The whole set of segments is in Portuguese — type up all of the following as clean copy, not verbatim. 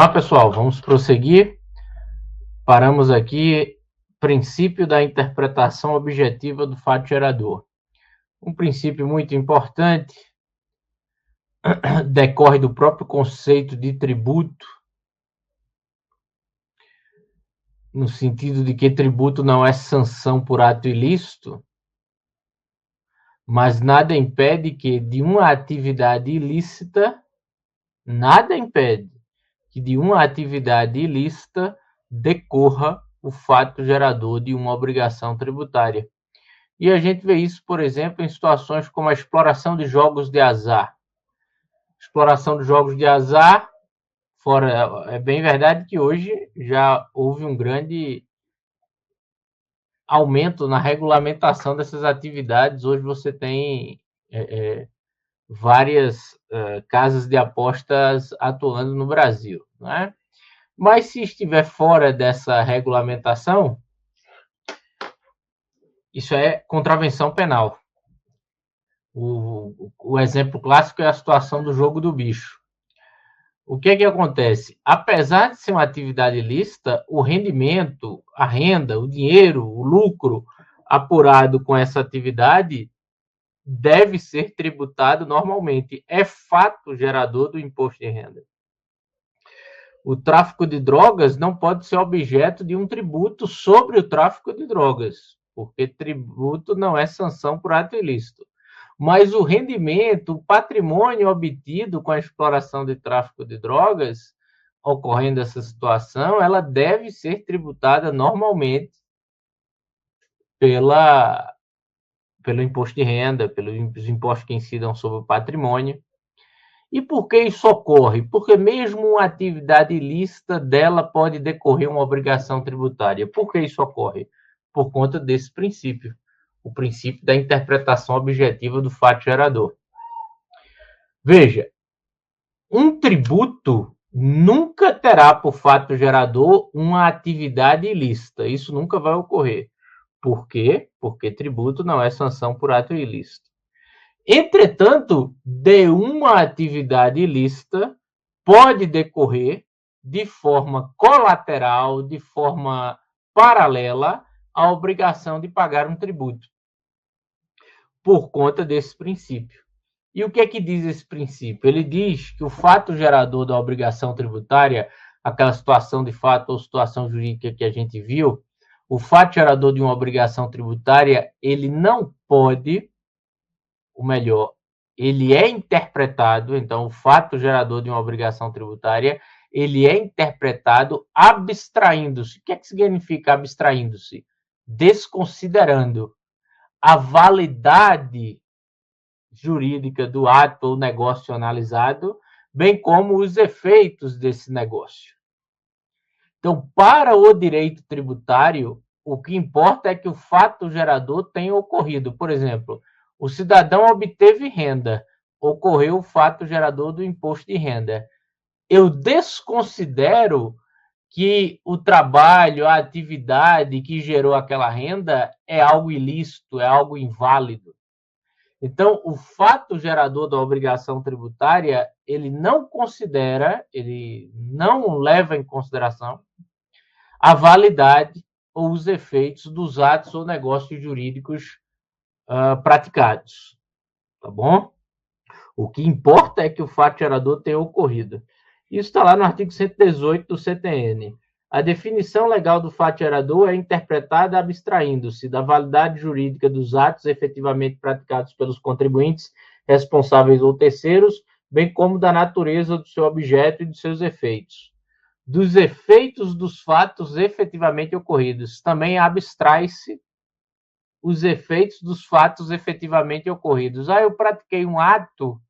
Vamos lá, pessoal, vamos prosseguir. Paramos aqui, princípio da interpretação objetiva do fato gerador. Um princípio muito importante, decorre do próprio conceito de tributo, no sentido de que tributo não é sanção por ato ilícito, mas nada impede que de uma atividade ilícita, decorra o fato gerador de uma obrigação tributária. E a gente vê isso, por exemplo, em situações como a exploração de jogos de azar. Exploração de jogos de azar, é bem verdade que hoje já houve um grande aumento na regulamentação dessas atividades. Hoje você tem várias casas de apostas atuando no Brasil, né? Mas se estiver fora dessa regulamentação, isso é contravenção penal. O exemplo clássico é a situação do jogo do bicho. O que acontece? Apesar de ser uma atividade ilícita, o rendimento, a renda, o dinheiro, o lucro apurado com essa atividade deve ser tributado normalmente. É fato gerador do imposto de renda. O tráfico de drogas não pode ser objeto de um tributo sobre o tráfico de drogas, porque tributo não é sanção por ato ilícito. Mas o rendimento, o patrimônio obtido com a exploração de tráfico de drogas, ocorrendo essa situação, ela deve ser tributada normalmente pelo imposto de renda, pelos impostos que incidam sobre o patrimônio. E por que isso ocorre? Porque mesmo uma atividade ilícita dela pode decorrer uma obrigação tributária. Por que isso ocorre? Por conta desse princípio, o princípio da interpretação objetiva do fato gerador. Veja, um tributo nunca terá por fato gerador uma atividade ilícita. Isso nunca vai ocorrer. Por quê? Porque tributo não é sanção por ato ilícito. Entretanto, de uma atividade ilícita pode decorrer de forma colateral, de forma paralela, a obrigação de pagar um tributo, por conta desse princípio. E o que é que diz esse princípio? Ele diz que o fato gerador da obrigação tributária, aquela situação de fato ou situação jurídica que a gente viu, o fato gerador de uma obrigação tributária, ele não pode, ou melhor, ele é interpretado, então o fato gerador de uma obrigação tributária, ele é interpretado abstraindo-se. O que é que significa abstraindo-se? Desconsiderando a validade jurídica do ato ou negócio analisado, bem como os efeitos desse negócio. Então, para o direito tributário, o que importa é que o fato gerador tenha ocorrido. Por exemplo, o cidadão obteve renda, ocorreu o fato gerador do imposto de renda. Eu desconsidero que o trabalho, a atividade que gerou aquela renda é algo ilícito, é algo inválido. Então, o fato gerador da obrigação tributária, ele não leva em consideração a validade ou os efeitos dos atos ou negócios jurídicos praticados. Tá bom? O que importa é que o fato gerador tenha ocorrido. Isso está lá no artigo 118 do CTN. A definição legal do fato gerador é interpretada abstraindo-se da validade jurídica dos atos efetivamente praticados pelos contribuintes, responsáveis ou terceiros, bem como da natureza do seu objeto e de seus efeitos. Dos efeitos dos fatos efetivamente ocorridos. Também abstrai-se os efeitos dos fatos efetivamente ocorridos. Eu pratiquei um ato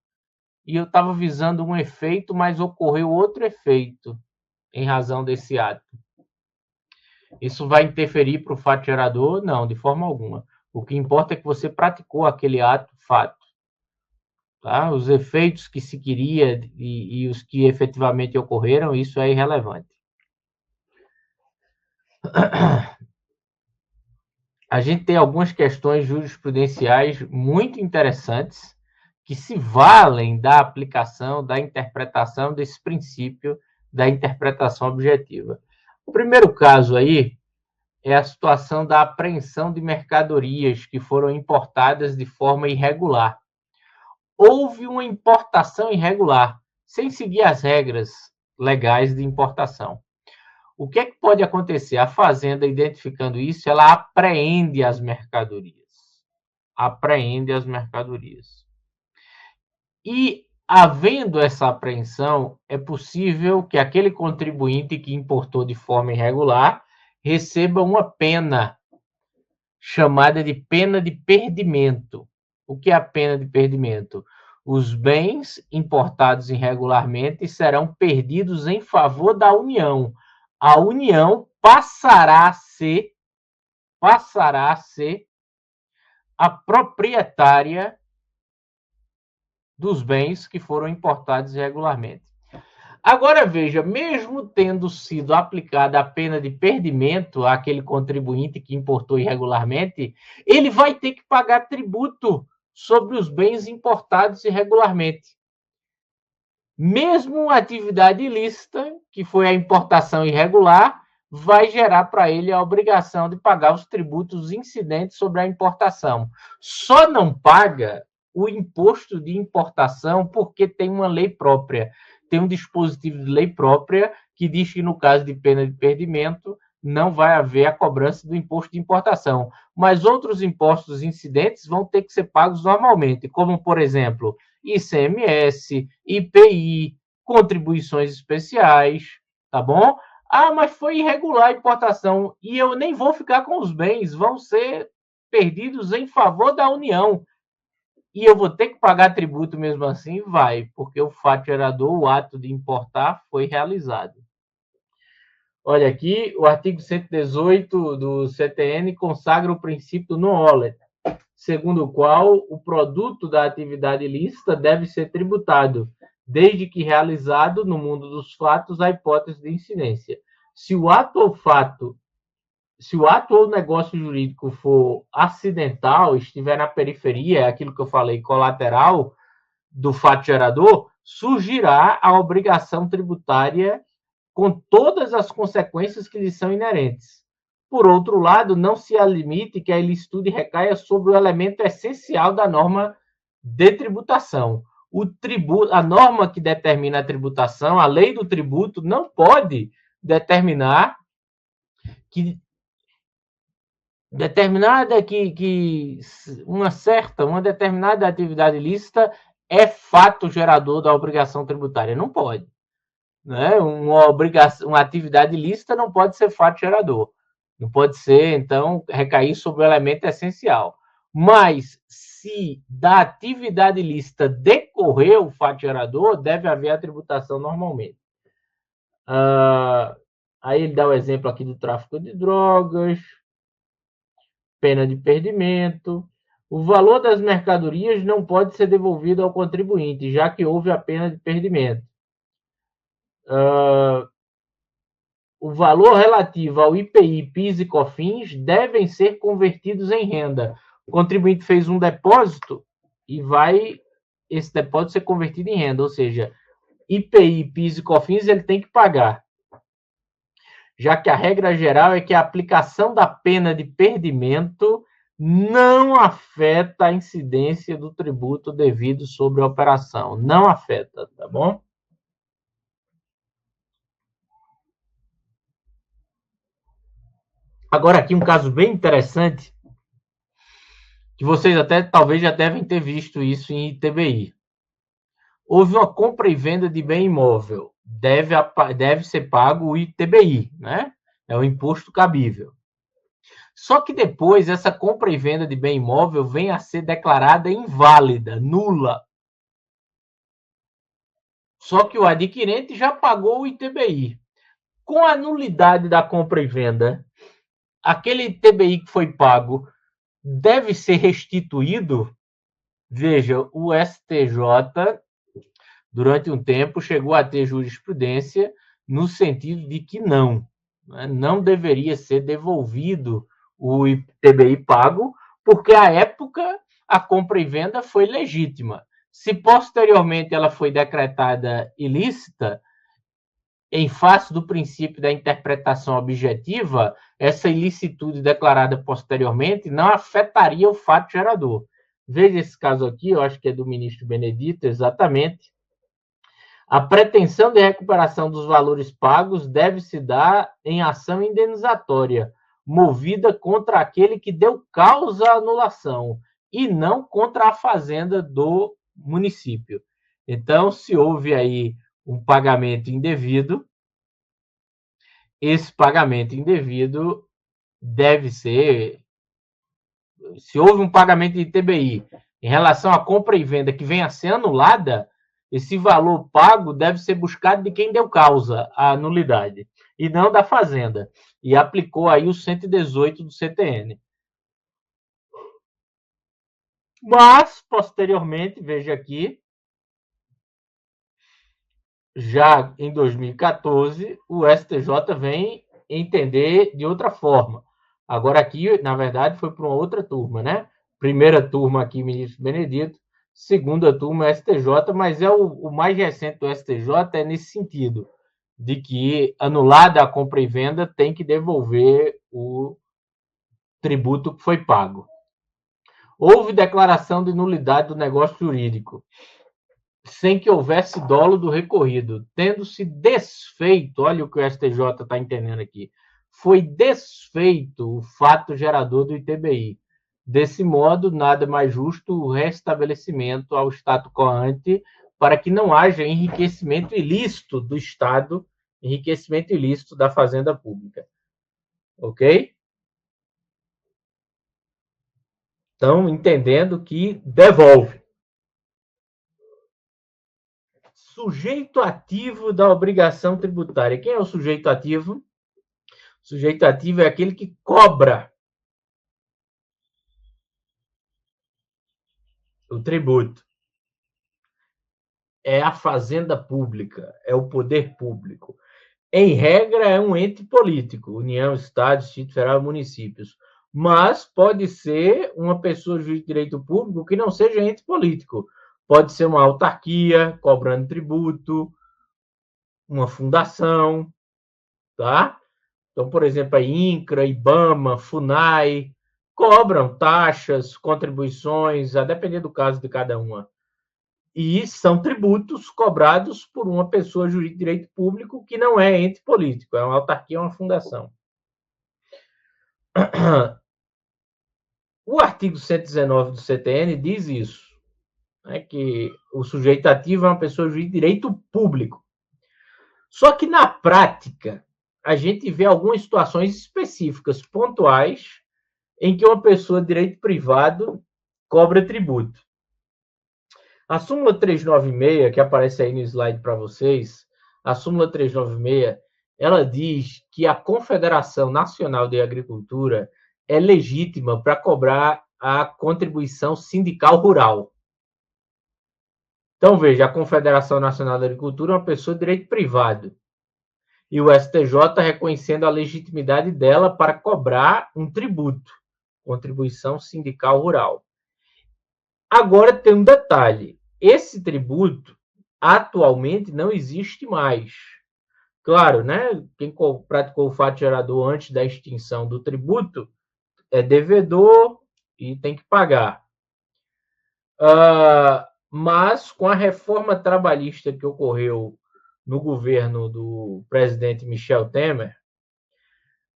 e eu estava visando um efeito, mas ocorreu outro efeito em razão desse ato. Isso vai interferir para o fato gerador? Não, de forma alguma. O que importa é que você praticou aquele ato, fato. Tá? Os efeitos que se queria e os que efetivamente ocorreram, isso é irrelevante. A gente tem algumas questões jurisprudenciais muito interessantes que se valem da aplicação, da interpretação desse princípio da interpretação objetiva. O primeiro caso aí é a situação da apreensão de mercadorias que foram importadas de forma irregular. Houve uma importação irregular, sem seguir as regras legais de importação. O que é que pode acontecer? A fazenda, identificando isso, ela apreende as mercadorias. Apreende as mercadorias. E, havendo essa apreensão, é possível que aquele contribuinte que importou de forma irregular receba uma pena chamada de pena de perdimento. O que é a pena de perdimento? Os bens importados irregularmente serão perdidos em favor da União. A União passará a ser a proprietária dos bens que foram importados irregularmente. Agora veja, mesmo tendo sido aplicada a pena de perdimento àquele contribuinte que importou irregularmente, ele vai ter que pagar tributo sobre os bens importados irregularmente. Mesmo uma atividade ilícita, que foi a importação irregular, vai gerar para ele a obrigação de pagar os tributos incidentes sobre a importação. Só não paga o imposto de importação porque tem uma lei própria. Tem um dispositivo de lei própria que diz que, no caso de pena de perdimento, não vai haver a cobrança do imposto de importação. Mas outros impostos incidentes vão ter que ser pagos normalmente, como, por exemplo, ICMS, IPI, contribuições especiais, tá bom? Ah, mas foi irregular a importação e eu nem vou ficar com os bens, vão ser perdidos em favor da União. E eu vou ter que pagar tributo mesmo assim? Vai, porque o fato gerador, o ato de importar, foi realizado. Olha aqui, o artigo 118 do CTN consagra o princípio non olet, segundo o qual o produto da atividade ilícita deve ser tributado, desde que realizado no mundo dos fatos a hipótese de incidência. Se o ato ou negócio jurídico for acidental, estiver na periferia, é aquilo que eu falei, colateral do fato gerador, surgirá a obrigação tributária com todas as consequências que lhe são inerentes. Por outro lado, não se limite que a ilicitude recaia sobre o elemento essencial da norma de tributação. A norma que determina a tributação, a lei do tributo, não pode determinar que uma determinada atividade ilícita é fato gerador da obrigação tributária. Não pode. Né? Uma atividade ilícita não pode ser fato gerador. Não pode ser, então, recair sobre o elemento essencial. Mas, se da atividade ilícita decorrer o fato gerador, deve haver a tributação normalmente. Aí ele dá o exemplo aqui do tráfico de drogas, pena de perdimento. O valor das mercadorias não pode ser devolvido ao contribuinte, já que houve a pena de perdimento. O valor relativo ao IPI, PIS e COFINS devem ser convertidos em renda. O contribuinte fez um depósito e esse depósito ser convertido em renda, ou seja, IPI, PIS e COFINS ele tem que pagar. Já que a regra geral é que a aplicação da pena de perdimento não afeta a incidência do tributo devido sobre a operação. Não afeta, tá bom? Agora aqui um caso bem interessante, que vocês até talvez já devem ter visto isso em ITBI. Houve uma compra e venda de bem imóvel. Deve ser pago o ITBI, né? É o imposto cabível. Só que depois essa compra e venda de bem imóvel vem a ser declarada inválida, nula. Só que o adquirente já pagou o ITBI. Com a nulidade da compra e venda, aquele ITBI que foi pago deve ser restituído. Veja, o STJ, durante um tempo, chegou a ter jurisprudência no sentido de que não deveria ser devolvido o ITBI pago, porque à época a compra e venda foi legítima. Se posteriormente ela foi decretada ilícita, em face do princípio da interpretação objetiva, essa ilicitude declarada posteriormente não afetaria o fato gerador. Veja esse caso aqui, eu acho que é do ministro Benedito, exatamente. A pretensão de recuperação dos valores pagos deve se dar em ação indenizatória, movida contra aquele que deu causa à anulação, e não contra a fazenda do município. Então, se houve aí um pagamento indevido, esse pagamento indevido deve ser... Se houve um pagamento de ITBI em relação à compra e venda que venha a ser anulada, esse valor pago deve ser buscado de quem deu causa à nulidade, e não da fazenda. E aplicou aí o 118 do CTN. Mas, posteriormente, veja aqui, já em 2014, o STJ vem entender de outra forma. Agora aqui, na verdade, foi para uma outra turma, né? Primeira turma aqui, ministro Benedito, segunda turma, STJ, mas é o mais recente do STJ é nesse sentido, de que anulada a compra e venda tem que devolver o tributo que foi pago. Houve declaração de nulidade do negócio jurídico, sem que houvesse dolo do recorrido, tendo-se desfeito, olha o que o STJ está entendendo aqui, foi desfeito o fato gerador do ITBI. Desse modo, nada mais justo o restabelecimento ao status quo ante, para que não haja enriquecimento ilícito do Estado, enriquecimento ilícito da fazenda pública. Ok? Estão entendendo que devolve. Sujeito ativo da obrigação tributária. Quem é o sujeito ativo? O sujeito ativo é aquele que cobra o tributo. É a fazenda pública, é o poder público. Em regra, é um ente político, União, Estado, Distrito Federal e municípios. Mas pode ser uma pessoa de direito público que não seja ente político. Pode ser uma autarquia cobrando tributo, uma fundação, tá? Então, por exemplo, a INCRA, IBAMA, FUNAI cobram taxas, contribuições, a depender do caso de cada uma. E são tributos cobrados por uma pessoa jurídica de direito público que não é ente político, é uma autarquia ou uma fundação. O artigo 119 do CTN diz isso, né, que o sujeito ativo é uma pessoa jurídica de direito público. Só que, na prática, a gente vê algumas situações específicas, pontuais, em que uma pessoa de direito privado cobra tributo. A súmula 396, que aparece aí no slide para vocês, a súmula 396, ela diz que a Confederação Nacional de Agricultura é legítima para cobrar a contribuição sindical rural. Então, veja, a Confederação Nacional da Agricultura é uma pessoa de direito privado. E o STJ reconhecendo a legitimidade dela para cobrar um tributo, contribuição sindical rural. Agora tem um detalhe. Esse tributo, atualmente, não existe mais. Claro, né? Quem praticou o fato gerador antes da extinção do tributo é devedor e tem que pagar. Mas, com a reforma trabalhista que ocorreu no governo do presidente Michel Temer,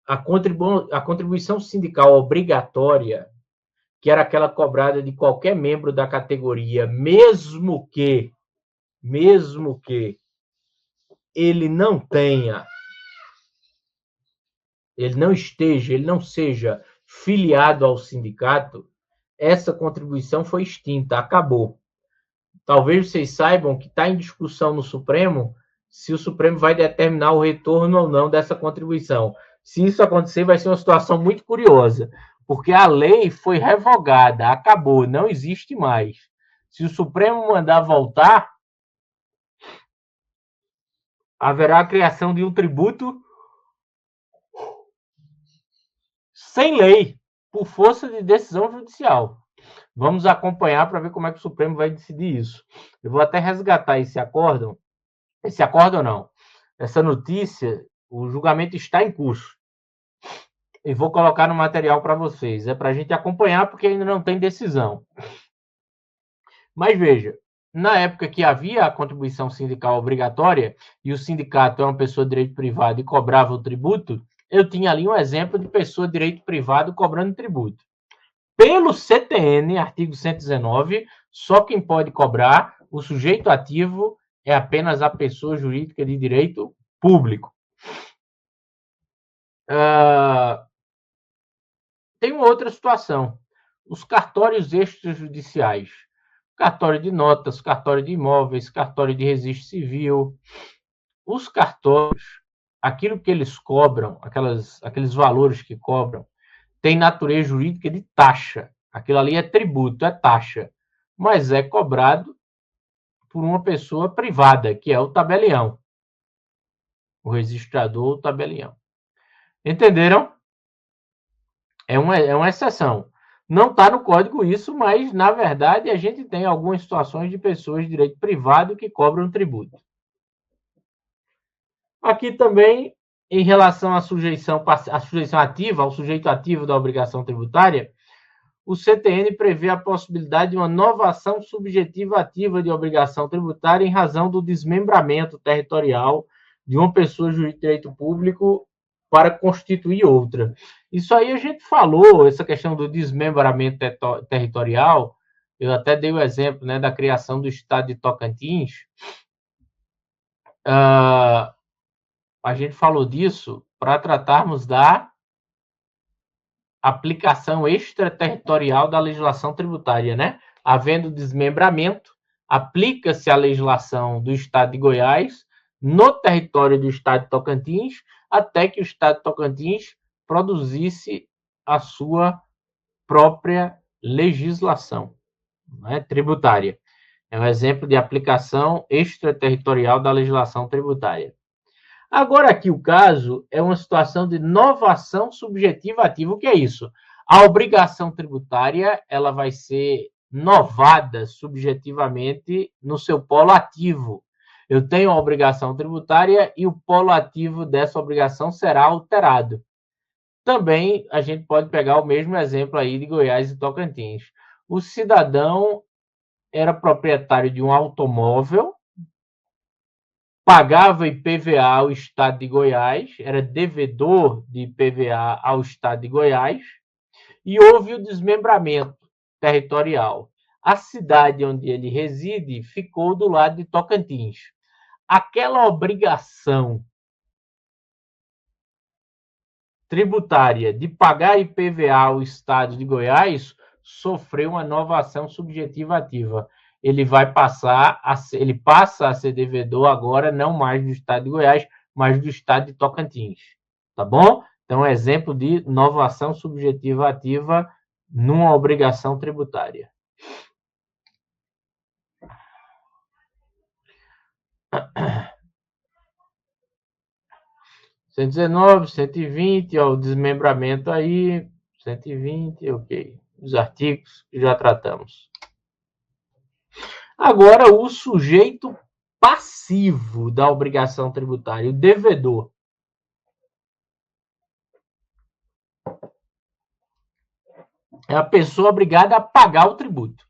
a contribuição sindical obrigatória, que era aquela cobrada de qualquer membro da categoria, mesmo que ele não seja filiado ao sindicato, essa contribuição foi extinta, acabou. Talvez vocês saibam que está em discussão no Supremo se o Supremo vai determinar o retorno ou não dessa contribuição. Se isso acontecer, vai ser uma situação muito curiosa, porque a lei foi revogada, acabou, não existe mais. Se o Supremo mandar voltar, haverá a criação de um tributo sem lei, por força de decisão judicial. Vamos acompanhar para ver como é que o Supremo vai decidir isso. Eu vou até resgatar esse acórdão não, essa notícia, o julgamento está em curso. E vou colocar no material para vocês. É para a gente acompanhar, porque ainda não tem decisão. Mas veja, na época que havia a contribuição sindical obrigatória, e o sindicato é uma pessoa de direito privado e cobrava o tributo, eu tinha ali um exemplo de pessoa de direito privado cobrando tributo. Pelo CTN, artigo 119, só quem pode cobrar, o sujeito ativo, é apenas a pessoa jurídica de direito público. Tem uma outra situação. Os cartórios extrajudiciais. Cartório de notas, cartório de imóveis, cartório de registro civil. Os cartórios, aquilo que eles cobram, aqueles valores que cobram, tem natureza jurídica de taxa. Aquilo ali é tributo, é taxa. Mas é cobrado por uma pessoa privada, que é o tabelião. O registrador, o tabelião. Entenderam? É uma exceção. Não está no código isso, mas, na verdade, a gente tem algumas situações de pessoas de direito privado que cobram tributo. Aqui também, em relação à sujeição ativa, ao sujeito ativo da obrigação tributária, o CTN prevê a possibilidade de uma novação subjetiva ativa de obrigação tributária em razão do desmembramento territorial de uma pessoa de direito público para constituir outra. Isso aí a gente falou, essa questão do desmembramento territorial, eu até dei o exemplo, né, da criação do estado de Tocantins. A gente falou disso para tratarmos da aplicação extraterritorial da legislação tributária, né? Havendo desmembramento, aplica-se a legislação do Estado de Goiás no território do Estado de Tocantins, até que o Estado de Tocantins produzisse a sua própria legislação, né, tributária. É um exemplo de aplicação extraterritorial da legislação tributária. Agora, aqui o caso é uma situação de novação subjetiva ativa. O que é isso? A obrigação tributária ela vai ser novada subjetivamente no seu polo ativo. Eu tenho a obrigação tributária e o polo ativo dessa obrigação será alterado. Também a gente pode pegar o mesmo exemplo aí de Goiás e Tocantins. O cidadão era proprietário de um automóvel, pagava IPVA ao Estado de Goiás, era devedor de IPVA ao Estado de Goiás, e houve o desmembramento territorial. A cidade onde ele reside ficou do lado de Tocantins. Aquela obrigação tributária de pagar IPVA ao Estado de Goiás sofreu uma novação subjetiva ativa. Ele passa a ser devedor agora não mais do Estado de Goiás, mas do Estado de Tocantins. Tá bom? Então, exemplo de novação subjetiva ativa numa obrigação tributária. R$119, 120, ó, o desmembramento aí, 120, ok. Os artigos que já tratamos. Agora, o sujeito passivo da obrigação tributária, o devedor. É a pessoa obrigada a pagar o tributo.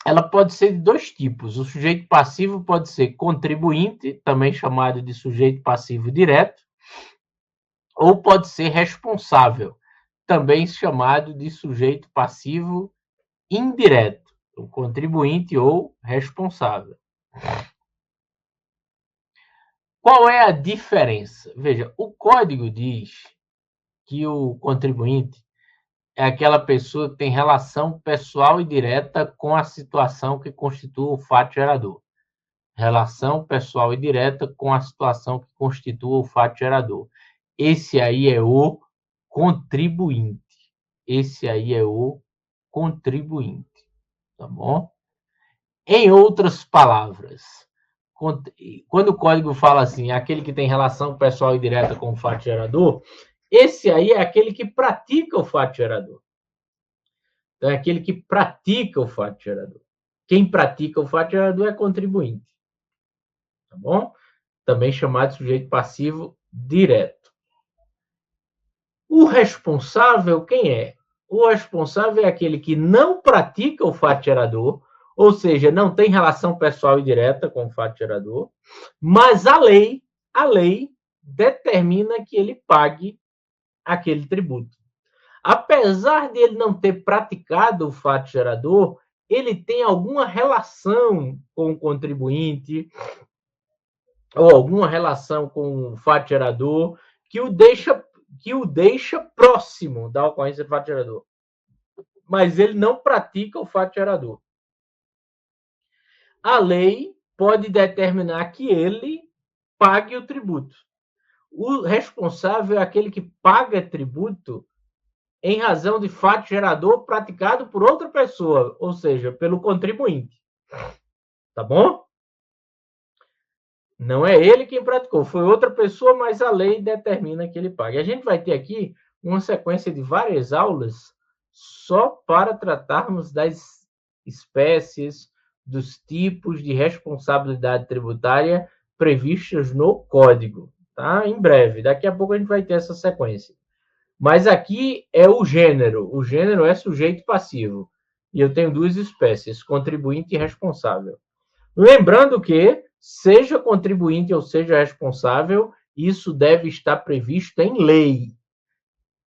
Ela pode ser de dois tipos. O sujeito passivo pode ser contribuinte, também chamado de sujeito passivo direto, ou pode ser responsável, também chamado de sujeito passivo indireto, o contribuinte ou responsável. Qual é a diferença? Veja, o código diz que o contribuinte é aquela pessoa que tem relação pessoal e direta com a situação que constitua o fato gerador. Relação pessoal e direta com a situação que constitua o fato gerador. Esse aí é o contribuinte. Esse aí é o contribuinte. Tá bom? Em outras palavras, quando o código fala assim, aquele que tem relação pessoal e direta com o fato gerador, esse aí é aquele que pratica o fato gerador. Então, é aquele que pratica o fato gerador. Quem pratica o fato gerador é contribuinte. Tá bom? também chamado de sujeito passivo direto. O responsável, quem é? O responsável é aquele que não pratica o fato gerador, ou seja, não tem relação pessoal e direta com o fato gerador, mas a lei determina que ele pague aquele tributo. Apesar de ele não ter praticado o fato gerador, ele tem alguma relação com o contribuinte ou alguma relação com o fato gerador que o deixa próximo da ocorrência do fato gerador. Mas ele não pratica o fato gerador. A lei pode determinar que ele pague o tributo. O responsável é aquele que paga tributo em razão de fato gerador praticado por outra pessoa, ou seja, pelo contribuinte. Tá bom? Não é ele quem praticou, foi outra pessoa, mas a lei determina que ele pague. A gente vai ter aqui uma sequência de várias aulas só para tratarmos das espécies, dos tipos de responsabilidade tributária previstas no Código. Tá? Em breve, daqui a pouco a gente vai ter essa sequência. Mas aqui é o gênero. O gênero é sujeito passivo. E eu tenho duas espécies, contribuinte e responsável. Lembrando que, seja contribuinte ou seja responsável, isso deve estar previsto em lei.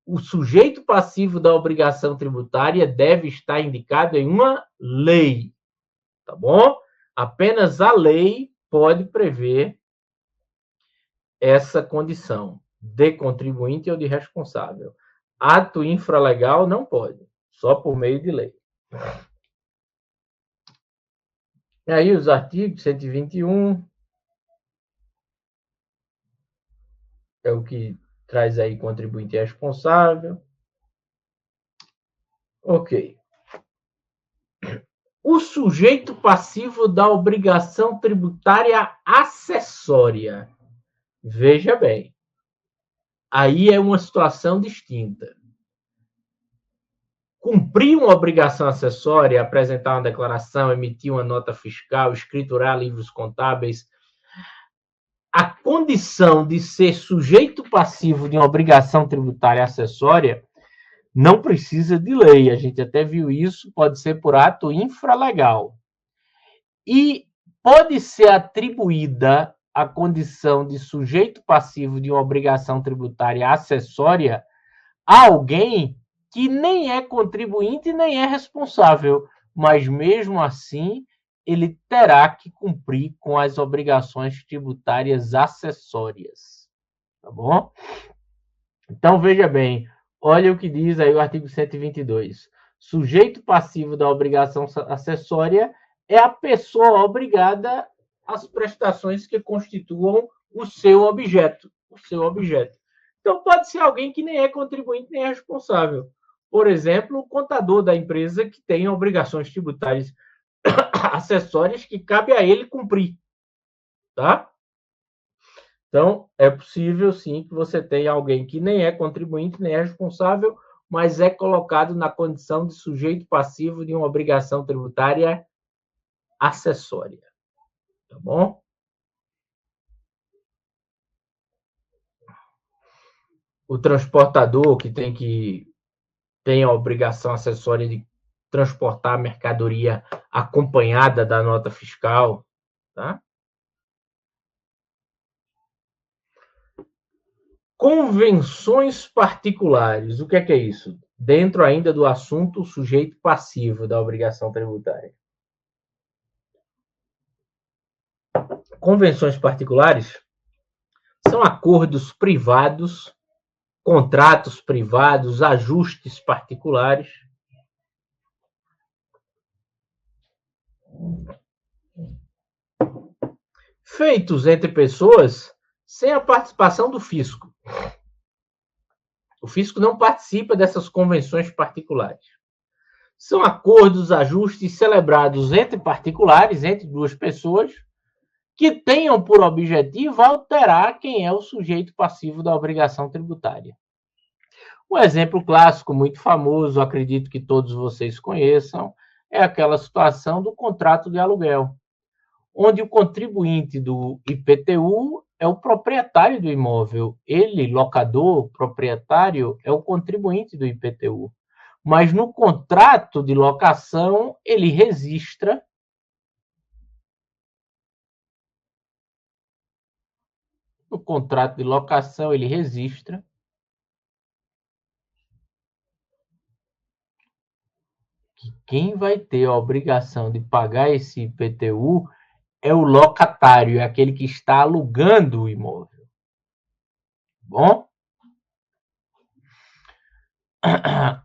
O sujeito passivo da obrigação tributária deve estar indicado em uma lei. Tá bom? Apenas a lei pode prever essa condição de contribuinte ou de responsável. Ato infralegal não pode, só por meio de lei. E aí os artigos 121 é o que traz aí contribuinte e responsável. Ok. O sujeito passivo da obrigação tributária acessória. Veja bem. Aí é uma situação distinta. Cumprir uma obrigação acessória, apresentar uma declaração, emitir uma nota fiscal, escriturar livros contábeis, a condição de ser sujeito passivo de uma obrigação tributária acessória não precisa de lei. A gente até viu isso, pode ser por ato infralegal. E pode ser atribuída a condição de sujeito passivo de uma obrigação tributária acessória a alguém que nem é contribuinte nem é responsável, mas mesmo assim ele terá que cumprir com as obrigações tributárias acessórias. Tá bom? Então, veja bem, olha o que diz aí o artigo 122. Sujeito passivo da obrigação acessória é a pessoa obrigada às prestações que constituam o seu objeto. Então, pode ser alguém que nem é contribuinte nem é responsável. Por exemplo, o contador da empresa que tem obrigações tributárias acessórias que cabe a ele cumprir. Tá? Então, é possível, sim, que você tenha alguém que nem é contribuinte, nem é responsável, mas é colocado na condição de sujeito passivo de uma obrigação tributária acessória. Tá bom? O transportador que tem a obrigação acessória de transportar a mercadoria acompanhada da nota fiscal, tá? Convenções particulares. O que é isso? Dentro ainda do assunto sujeito passivo da obrigação tributária. Convenções particulares são acordos privados, contratos privados, ajustes particulares, feitos entre pessoas sem a participação do fisco. O fisco não participa dessas convenções particulares. São acordos, ajustes celebrados entre particulares, entre duas pessoas, que tenham por objetivo alterar quem é o sujeito passivo da obrigação tributária. Um exemplo clássico, muito famoso, acredito que todos vocês conheçam, é aquela situação do contrato de aluguel, onde o contribuinte do IPTU é o proprietário do imóvel. Ele, locador, proprietário, é o contribuinte do IPTU. Mas no contrato de locação, ele registra no contrato de locação, ele registra que quem vai ter a obrigação de pagar esse IPTU é o locatário, é aquele que está alugando o imóvel. Bom?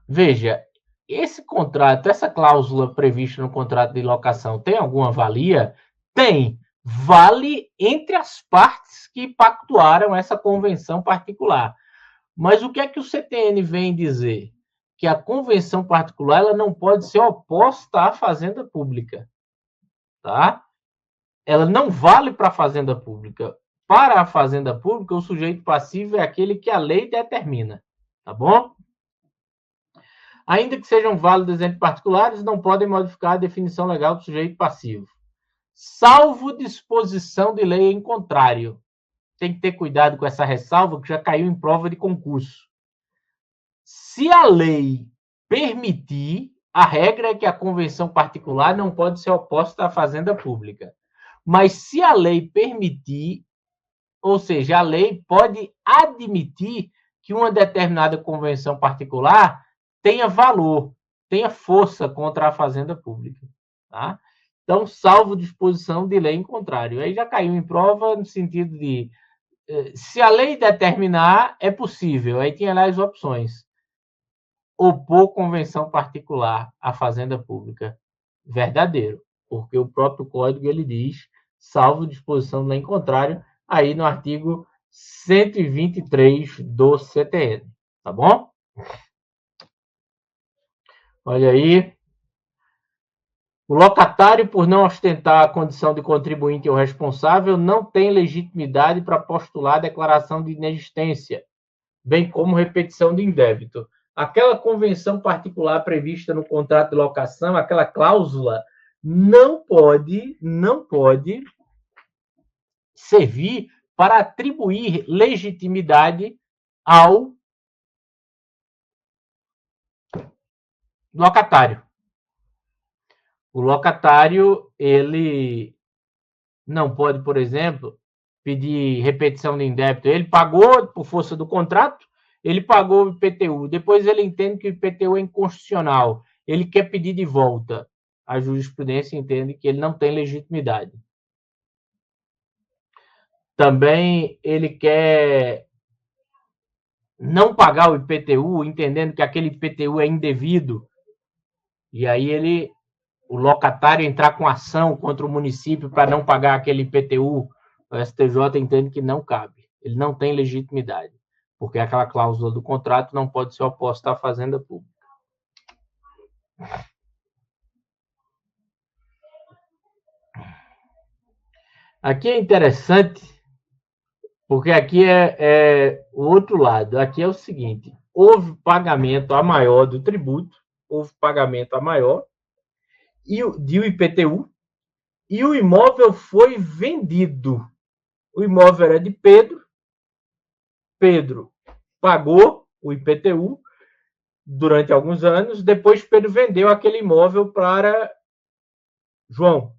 Veja, esse contrato, essa cláusula prevista no contrato de locação tem alguma valia? Tem. Vale entre as partes que pactuaram essa convenção particular. Mas o que é que o CTN vem dizer? Que a convenção particular ela não pode ser oposta à fazenda pública. Tá? Ela não vale para a fazenda pública. Para a fazenda pública, o sujeito passivo é aquele que a lei determina. Tá bom? Ainda que sejam válidos entre particulares, não podem modificar a definição legal do sujeito passivo. Salvo disposição de lei em contrário. Tem que ter cuidado com essa ressalva, que já caiu em prova de concurso. Se a lei permitir, a regra é que a convenção particular não pode ser oposta à fazenda pública. Mas se a lei permitir, ou seja, a lei pode admitir que uma determinada convenção particular tenha valor, tenha força contra a fazenda pública. Tá? Então, salvo disposição de lei em contrário. Aí já caiu em prova no sentido de se a lei determinar, é possível. Aí tinha lá as opções. Opor convenção particular à fazenda pública. Verdadeiro. Porque o próprio código ele diz, salvo disposição de lei em contrário, aí no artigo 123 do CTN. Tá bom? Olha aí. O locatário, por não ostentar a condição de contribuinte ou responsável, não tem legitimidade para postular a declaração de inexistência, bem como repetição de indébito. Aquela convenção particular prevista no contrato de locação, aquela cláusula, não pode servir para atribuir legitimidade ao locatário. O locatário, ele não pode, por exemplo, pedir repetição de indébito. Ele pagou por força do contrato, ele pagou o IPTU. Depois ele entende que o IPTU é inconstitucional. Ele quer pedir de volta. A jurisprudência entende que ele não tem legitimidade. Também ele quer não pagar o IPTU, entendendo que aquele IPTU é indevido. E aí o locatário entrar com ação contra o município para não pagar aquele IPTU, o STJ entende que não cabe. Ele não tem legitimidade, porque aquela cláusula do contrato não pode ser oposta à fazenda pública. Aqui é interessante, porque aqui é o outro lado. Aqui é o seguinte, houve pagamento a maior do tributo, houve pagamento a maior, e de IPTU, e o imóvel foi vendido. O imóvel era de Pedro, Pedro pagou o IPTU durante alguns anos, depois Pedro vendeu aquele imóvel para João.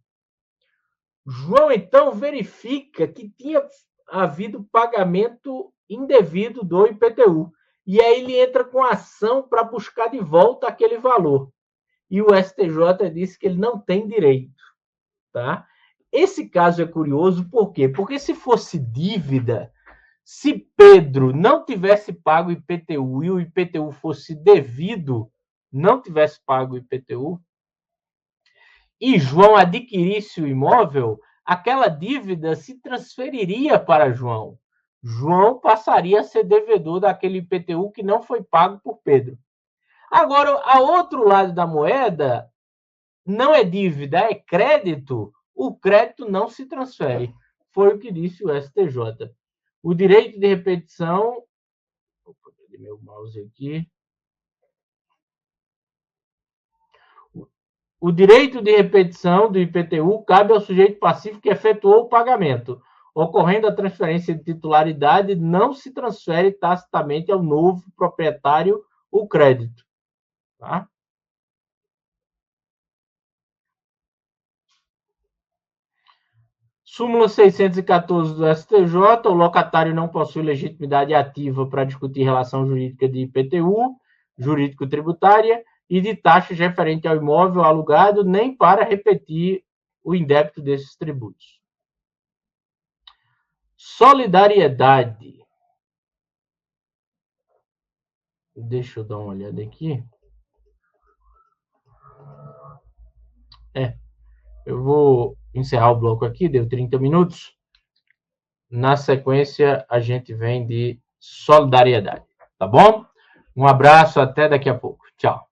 João, então, verifica que tinha havido pagamento indevido do IPTU. E aí ele entra com ação para buscar de volta aquele valor. E o STJ disse que ele não tem direito. Tá? Esse caso é curioso, por quê? Porque se fosse dívida, se Pedro não tivesse pago o IPTU e o IPTU fosse devido, não tivesse pago o IPTU, e João adquirisse o imóvel, aquela dívida se transferiria para João. João passaria a ser devedor daquele IPTU que não foi pago por Pedro. Agora, a outro lado da moeda, não é dívida, é crédito. O crédito não se transfere. Foi o que disse o STJ. O direito de repetição... Opa, perdi meu mouse aqui. O direito de repetição do IPTU cabe ao sujeito passivo que efetuou o pagamento. ocorrendo a transferência de titularidade, não se transfere tacitamente ao novo proprietário o crédito. Tá? Súmula 614 do STJ, o locatário não possui legitimidade ativa para discutir relação jurídica de IPTU, jurídico-tributária, e de taxas referente ao imóvel alugado, nem para repetir o indébito desses tributos. Solidariedade. Deixa eu dar uma olhada aqui. Eu vou encerrar o bloco aqui, deu 30 minutos. Na sequência, a gente vem de solidariedade, tá bom? Um abraço, até daqui a pouco. Tchau.